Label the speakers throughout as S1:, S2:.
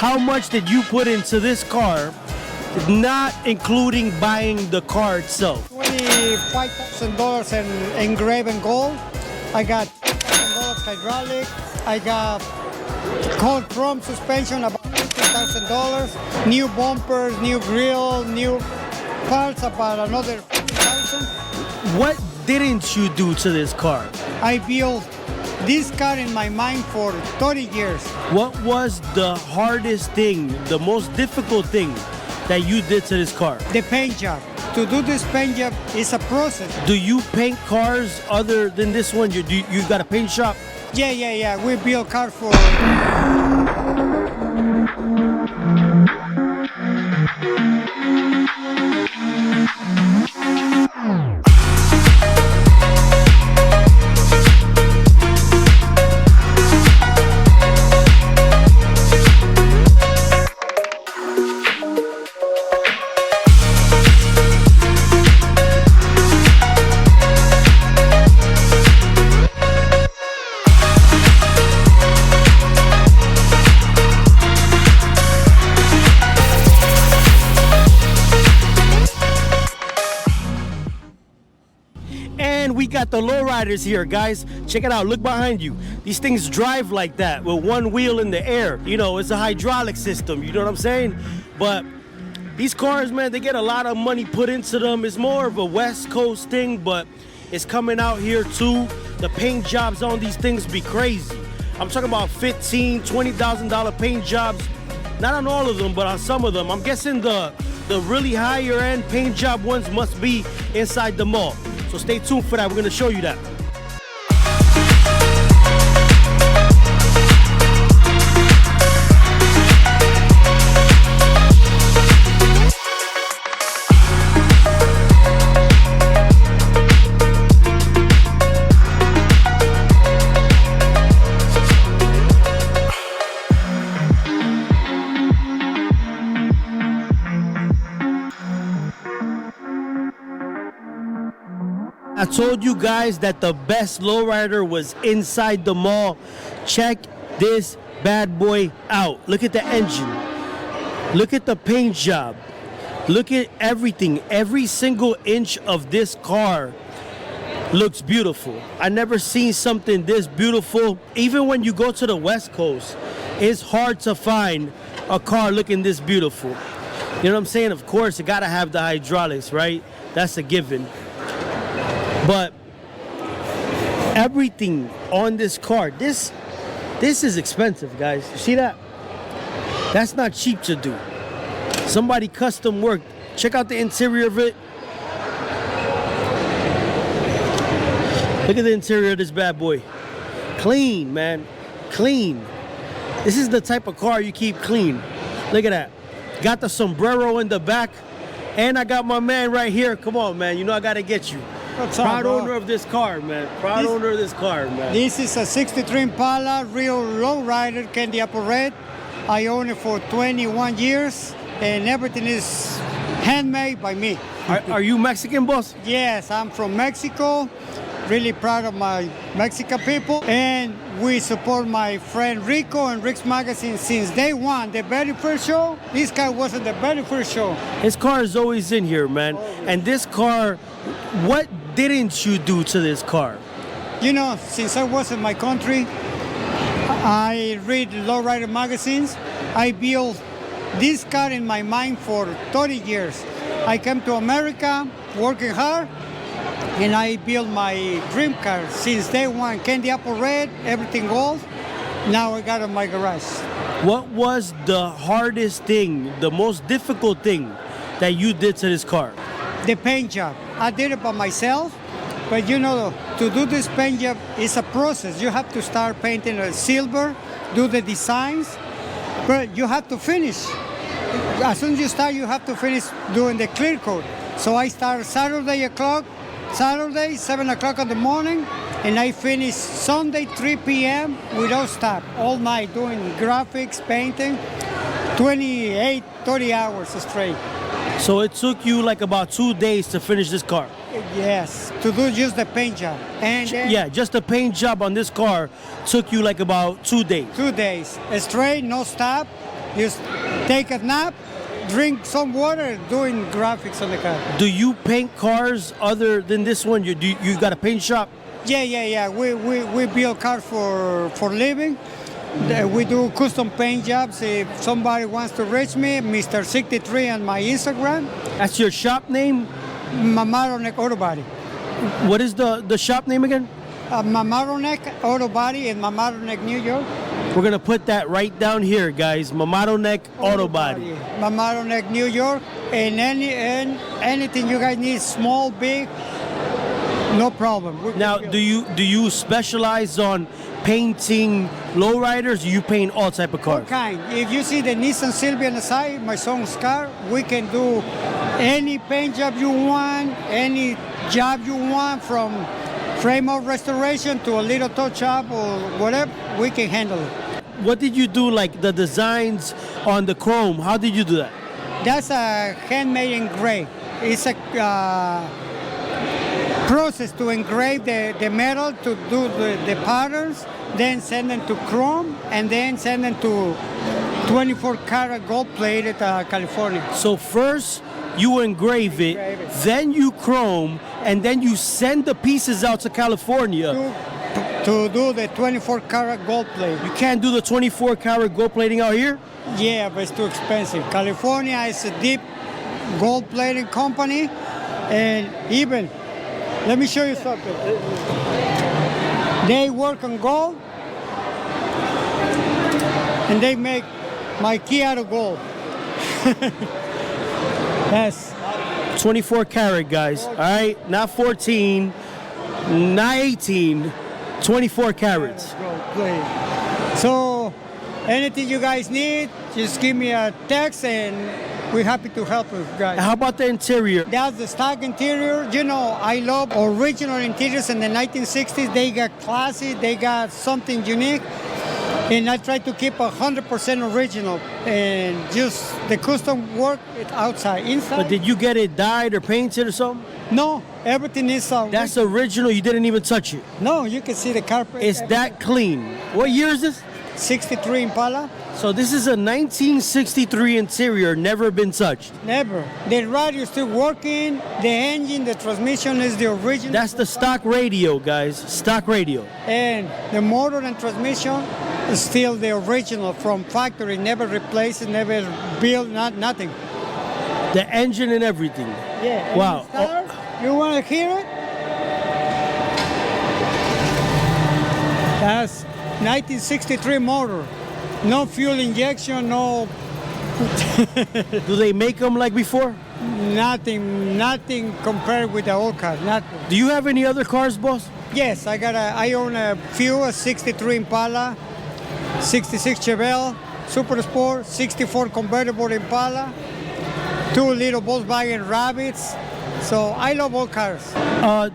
S1: how much did you put into this car, not including buying the car itself?
S2: $25,000 in engraved gold. I got $2,000 hydraulic. I got cold chrome suspension, about $50,000. New bumpers, new grill, new parts, about another $50,000.
S1: What didn't you do to this car?
S2: I built this car in my mind for 30 years.
S1: What was the hardest thing, the most difficult thing that you did to this car?
S2: The paint job. To do this paint job is a process.
S1: Do you paint cars other than this one? You got a paint shop?
S2: Yeah. We build cars for...
S1: And we got the lowriders here, guys. Check it out. Look behind you. These things drive like that with one wheel in the air. You know, it's a hydraulic system. You know what I'm saying? But these cars, man, they get a lot of money put into them. It's more of a West Coast thing, but it's coming out here too. The paint jobs on these things be crazy. I'm talking about $15,000, $20,000 paint jobs. Not on all of them, but on some of them. I'm guessing the really higher end paint job ones must be inside the mall. So stay tuned for that. We're gonna show you that. I told you guys that the best lowrider was inside the mall. Check this bad boy out. Look at the engine. Look at the paint job. Look at everything. Every single inch of this car looks beautiful. I never seen something this beautiful. Even when you go to the West Coast, it's hard to find a car looking this beautiful. You know what I'm saying? Of course, it gotta have the hydraulics, right? That's a given. But everything on this car, this is expensive, guys. You see that? That's not cheap to do. Somebody custom worked. Check out the interior of it. Look at the interior of this bad boy. Clean, man. Clean. This is the type of car you keep clean. Look at that. Got the sombrero in the back. And I got my man right here. Come on, man. You know I gotta get you.
S2: What's up,
S1: Proud
S2: bro?
S1: owner of this car, man. Proud owner of this car, man.
S2: This is a 63 Impala, real lowrider, candy apple red. I own it for 21 years, and everything is handmade by me.
S1: Are you Mexican, boss?
S2: Yes, I'm from Mexico. Really proud of my Mexican people. And we support my friend Rico and Rick's Magazine since day one. The very first show, this guy wasn't the very first show.
S1: His car is always in here, man. And this car, what didn't you do to this car?
S2: You know, since I was in my country, I read lowrider magazines. I built this car in my mind for 30 years. I came to America working hard, and I built my dream car since day one. Candy apple red, everything gold. Now I got it in my garage.
S1: What was the hardest thing, the most difficult thing that you did to this car?
S2: The paint job. I did it by myself, but you know, to do this paint job is a process. You have to start painting a silver, do the designs, but you have to finish. As soon as you start, you have to finish doing the clear coat. So I start Saturday, 7 o'clock in the morning, and I finish Sunday, 3 p.m. without stop, all night doing graphics, painting, 28, 30 hours straight.
S1: So it took you like about 2 days to finish this car?
S2: Yes, to do just the paint job. And then
S1: Yeah, just the paint job on this car took you like about 2 days.
S2: 2 days, straight, no stop. Just take a nap, drink some water, doing graphics on the car.
S1: Do you paint cars other than this one? You got a paint shop?
S2: Yeah. We build cars for living. We do custom paint jobs. If somebody wants to reach me, Mr. 63 on my Instagram.
S1: That's your shop name?
S2: Mamaroneck Auto Body.
S1: What is the shop name again?
S2: Mamaroneck Auto Body in Mamaroneck, New York.
S1: We're gonna put that right down here, guys. Mamaroneck Auto Body.
S2: Mamaroneck, New York. And anything you guys need, small, big, no problem.
S1: Now, do you specialize on painting lowriders? Or you paint all type of
S2: All
S1: cars?
S2: kind. If you see the Nissan Sylvia on the side, my son's car, we can do any paint job you want, any job you want, from frame of restoration to a little touch up or whatever, we can handle it.
S1: What did you do, like the designs on the chrome? How did you do that?
S2: That's a handmade engrave. It's a process to engrave the metal, to do the patterns, then send them to chrome, and then send them to 24 karat gold plated California.
S1: So first you engrave it, then you chrome, and then you send the pieces out to California.
S2: To do the 24 karat gold plate.
S1: You can't do the 24 karat gold plating out here?
S2: Yeah, but it's too expensive. California is a deep gold plating company, and even, let me show you something. They work on gold, and they make my key out of gold. Yes.
S1: 24 karat, guys. All right, not 14, not 18, 24 carats.
S2: So, anything you guys need, just give me a text, and we're happy to help you guys.
S1: How about the interior?
S2: That's the stock interior. You know, I love original interiors in the 1960s. They got classy, they got something unique. And I try to keep 100% original, and just the custom work outside. Inside,
S1: But did you get it dyed or painted or something?
S2: no, everything is
S1: That's original, you didn't even touch it.
S2: no, you can see the carpet.
S1: It's that clean. What year is this?
S2: 63 Impala.
S1: So this is a 1963 interior, never been touched.
S2: Never. The radio is still working. The engine, the transmission is the original.
S1: That's the stock radio, guys. Stock radio.
S2: And the motor and transmission is still the original from factory. Never replaced, never built, nothing.
S1: The engine and everything.
S2: Yeah.
S1: Wow.
S2: Start, you want to hear it? That's 1963 motor. No fuel injection, no
S1: Do they make them like before?
S2: nothing compared with the old car. Nothing.
S1: Do you have any other cars, boss?
S2: Yes, I own a few, a 63 Impala, 66 Chevy, Super Sport, 64 convertible Impala, 2 little Volkswagen Rabbits. So I love all cars.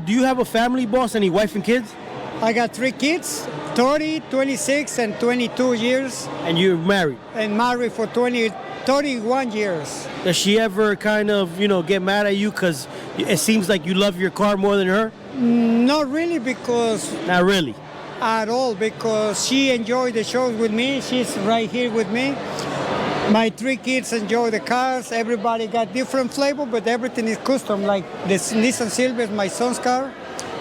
S1: Do you have a family, boss? Any wife and kids?
S2: I got 3 kids, 30, 26, and 22 years,
S1: And you're married.
S2: and married for 31 years.
S1: Does she ever kind of, get mad at you because it seems like you love your car more than her?
S2: Not really, because
S1: Not really.
S2: at all, because she enjoyed the shows with me. She's right here with me. My 3 kids enjoy the cars. Everybody got different flavor, but everything is custom. Like the Nissan Silvia is my son's car.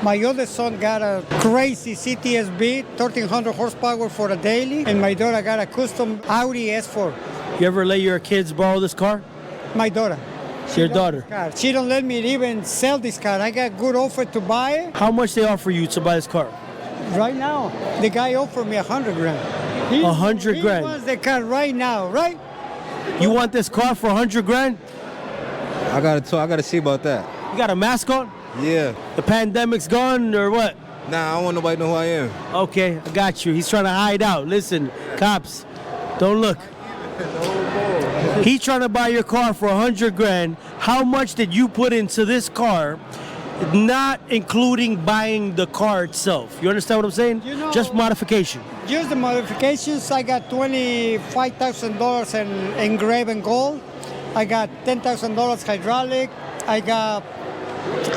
S2: My other son got a crazy CTSB, 1,300 horsepower for a daily, and my daughter got a custom Audi S4.
S1: You ever let your kids borrow this car?
S2: My daughter.
S1: Your daughter.
S2: Car. She don't let me even sell this car. I got good offer to buy it.
S1: How much they offer you to buy this car?
S2: Right now, the guy offered me $100 grand.
S1: 100 grand.
S2: He wants the car right now, right?
S1: You want this car for 100 grand?
S3: I gotta see about that.
S1: You got a mask on?
S3: Yeah.
S1: The pandemic's gone or what?
S3: Nah, I don't want nobody to know who I am.
S1: Okay, I got you. He's trying to hide out. Listen, cops, don't look. He's trying to buy your car for 100 grand. How much did you put into this car, not including buying the car itself? You understand what I'm saying? Just modification.
S2: Just the modifications, I got $25,000 in engraved gold. I got $10,000 hydraulic. I got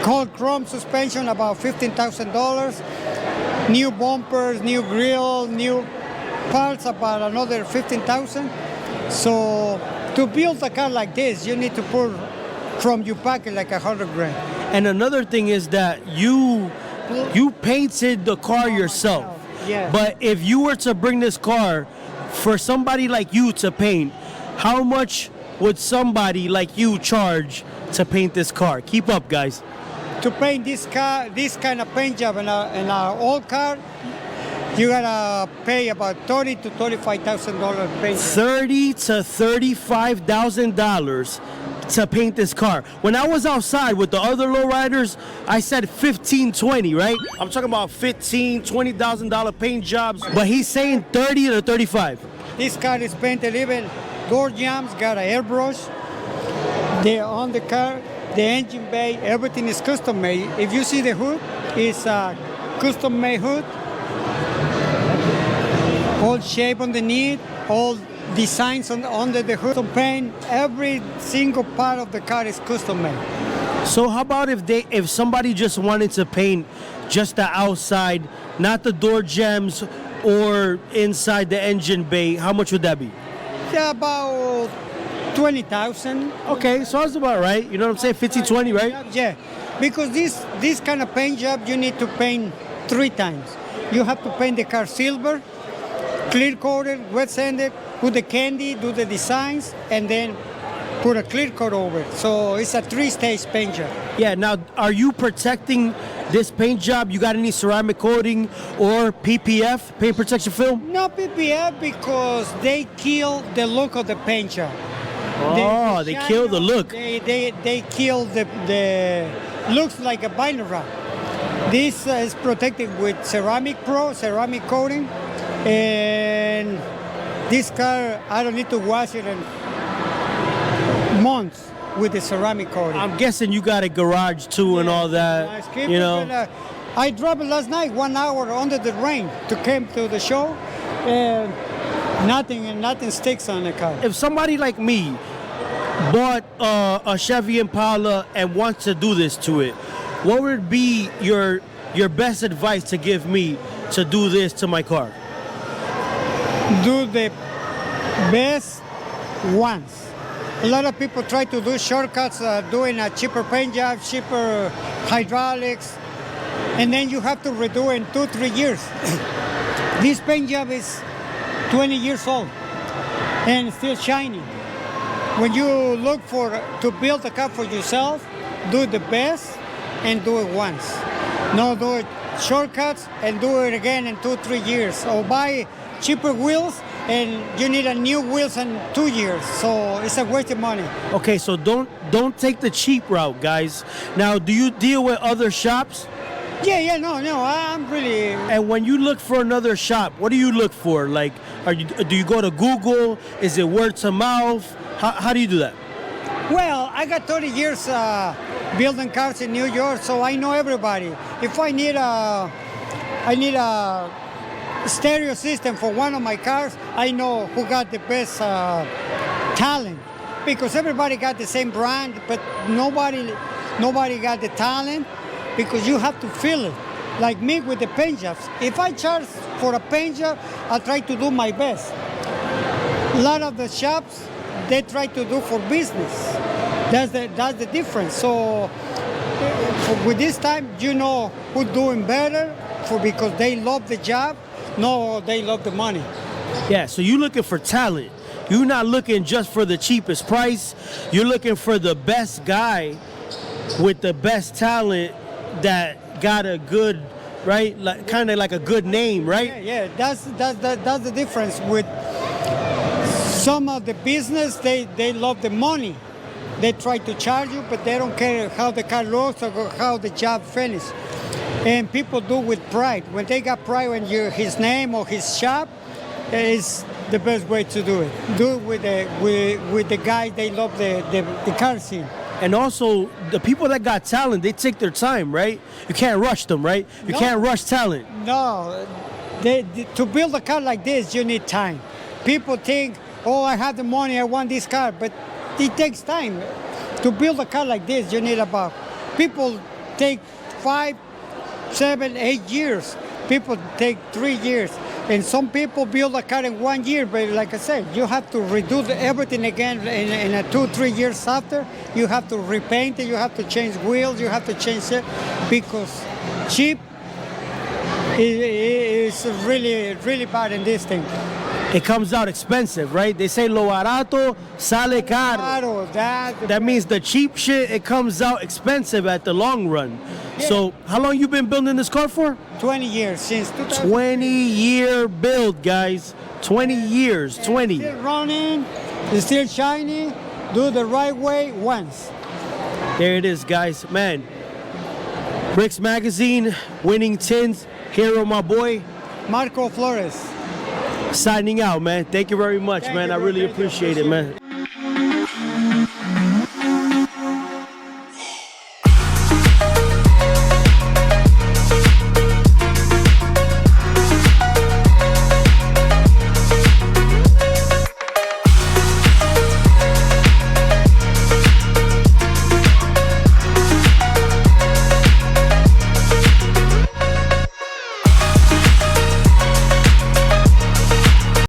S2: cold chrome suspension, about $15,000. New bumpers, new grill, new parts, about another $15,000. So to build a car like this, you need to put from your pocket like $100,000.
S1: And another thing is that you painted the car yourself.
S2: Yeah.
S1: But if you were to bring this car for somebody like you to paint, how much would somebody like you charge to paint this car? Keep up, guys.
S2: To paint this car, this kind of paint job in our old car, you gotta pay about $30,000 to $35,000 paint.
S1: $30,000 to $35,000 to paint this car. When I was outside with the other lowriders, I said $15,000, $20,000, right? I'm talking about $15,000, $20,000 paint jobs, but he's saying $30,000 to $35,000.
S2: This car is painted even door jambs, got an airbrush. They're on the car, the engine bay, everything is custom made. If you see the hood, it's a custom made hood. All shape underneath, all designs under the hood. Custom paint, every single part of the car is custom made.
S1: So how about if somebody just wanted to paint just the outside, not the door jambs or inside the engine bay, how much would that be?
S2: Yeah, about 20,000.
S1: Okay, so that's about right. You know what I'm saying? 15, 20, right?
S2: Yeah, because this kind of paint job, you need to paint 3 times. You have to paint the car silver, clear coated, wet sanded, put the candy, do the designs, and then put a clear coat over it. So it's a 3-stage paint job.
S1: Yeah, now are you protecting this paint job? You got any ceramic coating or PPF, paint protection film?
S2: No PPF because they kill the look of the paint job.
S1: Oh, they kill the look.
S2: They kill the looks like a vinyl wrap. This is protected with ceramic coating, and this car I don't need to wash it in months with the ceramic coating.
S1: I'm guessing you got a garage too and all that. You know.
S2: I drove it last night 1 hour under the rain to come to the show, and nothing sticks on the car.
S1: If somebody like me bought a Chevy Impala and wants to do this to it, what would be your best advice to give me to do this to my car?
S2: Do the best once. A lot of people try to do shortcuts, doing a cheaper paint job, cheaper hydraulics, and then you have to redo it in 2-3 years. This paint job is 20 years old and still shining. When you look to build a car for yourself, do the best and do it once. No, do it shortcuts and do it again in 2-3 years. Or buy cheaper wheels and you need a new wheels in 2 years. So it's a waste of money.
S1: Okay, so don't take the cheap route, guys. Now, do you deal with other shops?
S2: Yeah, no, I'm really...
S1: And when you look for another shop, what do you look for? Like, do you go to Google? Is it word to mouth? How do you do that?
S2: Well, I got 30 years building cars in New York, so I know everybody. If I need a stereo system for one of my cars, I know who got the best talent, because everybody got the same brand, but nobody got the talent, because you have to feel it. Like me with the paint jobs. If I charge for a paint job, I try to do my best. A lot of the shops, they try to do for business. That's the difference. So with this time, you know who's doing better because they love the job. No, they love the money.
S1: Yeah, so you're looking for talent. You're not looking just for the cheapest price. You're looking for the best guy with the best talent that got a good, right? Like kind of like a good name, right?
S2: Yeah. That's the difference with some of the business. They love the money. They try to charge you, but they don't care how the car looks or how the job finishes. And people do with pride. When they got pride in his name or his shop, is the best way to do it. Do it with the guy they love the car scene.
S1: And also, the people that got talent, they take their time, right? You can't rush them, right? You can't rush talent.
S2: No, to build a car like this, you need time. People think, oh, I have the money, I want this car, but it takes time. To build a car like this, you need people take 5, 7, 8 years. People take 3 years. And some people build a car in 1 year, but like I said, you have to redo everything again in a 2-3 years after. You have to repaint it, you have to change wheels, you have to change it, because cheap is really, really bad in this thing.
S1: It comes out expensive, right? They say lo barato sale caro.
S2: Claro,
S1: That means the cheap shit, it comes out expensive at the long run.
S2: Yeah.
S1: So how long you been building this car for?
S2: 20 years, since 2000.
S1: 20-year build, guys. 20 years, 20.
S2: Still running, it's still shiny, do the right way once.
S1: There it is, guys. Man, Bricks Magazine, winning tins. Hero, my boy.
S2: Marco Flores.
S1: Signing out, man. Thank you very much,
S2: Thank
S1: man.
S2: you,
S1: I
S2: bro.
S1: really
S2: Thank you.
S1: appreciate it, man.